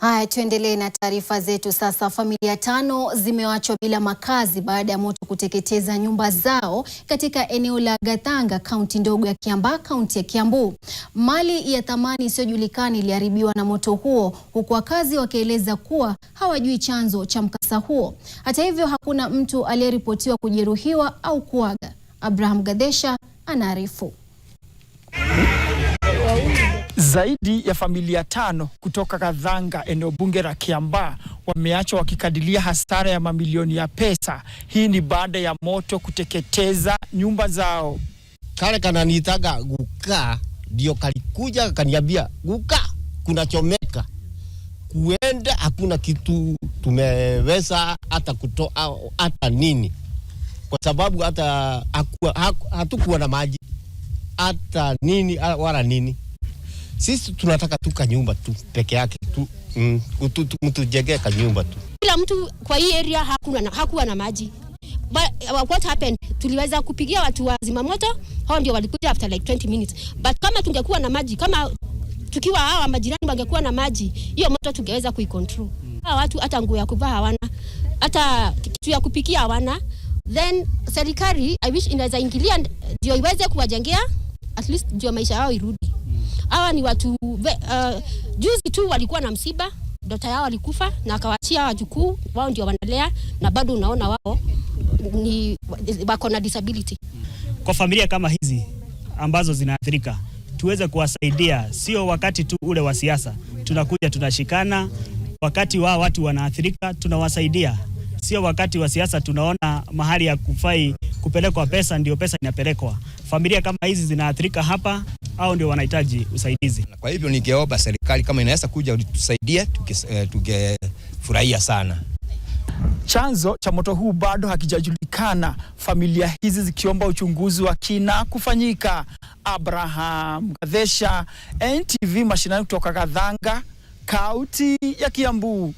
Haya, tuendelee na taarifa zetu sasa. Familia 5 zimewachwa bila makazi baada ya moto kuteketeza nyumba zao katika eneo la Gathanga, kaunti ndogo ya Kiambaa, kaunti ya Kiambu. Mali ya thamani isiyojulikana iliharibiwa na moto huo, huku wakazi wakieleza kuwa hawajui chanzo cha mkasa huo. Hata hivyo, hakuna mtu aliyeripotiwa kujeruhiwa au kuaga. Abraham Gadesha anaarifu. Zaidi ya familia 5 kutoka Gathanga, eneo bunge la Kiambaa, wameachwa wakikadiria hasara ya mamilioni ya pesa. Hii ni baada ya moto kuteketeza nyumba zao. Kale kananitaga Guka ndio kalikuja kaniambia, Guka kuna chomeka. Kuenda hakuna kitu tumeweza hata kutoa hata nini. Kwa sababu hata hatukuwa na maji hata nini wala nini. Sisi tunataka tuka nyumba tu peke yake tu, mtu jenge ka nyumba tu. Kila mtu kwa hii area hakuwa na maji. But what happened? Tuliweza kupigia watu wa zimamoto, hao ndio walikuja after like 20 minutes. But kama tungekuwa na maji, kama tukiwa hawa majirani wangekuwa na maji, hiyo moto tungeweza kuicontrol. Hawa watu hata nguo ya kuvaa hawana, hata kitu ya kupikia hawana. Then serikali I wish inaweza ingilia ndio iweze kuwajengea at least ndio maisha yao irudi. Hawa ni watu juzi tu walikuwa na msiba, dota yao alikufa na akawaachia wajukuu wao ndio wanalea, na bado unaona wao ni wako na disability. Kwa familia kama hizi ambazo zinaathirika, tuweze kuwasaidia, sio wakati tu ule wa siasa. Tunakuja tunashikana, wakati wao watu wanaathirika tunawasaidia. Sio wakati wa siasa tunaona mahali ya kufai kupelekwa pesa ndio pesa inapelekwa. Familia kama hizi zinaathirika hapa, au ndio wanahitaji usaidizi. Kwa hivyo ningeomba serikali kama inaweza kuja tusaidie, tungefurahia sana. Chanzo cha moto huu bado hakijajulikana, familia hizi zikiomba uchunguzi wa kina kufanyika. Abraham Gadesha, NTV mashinani kutoka Gathanga, kaunti ya Kiambu.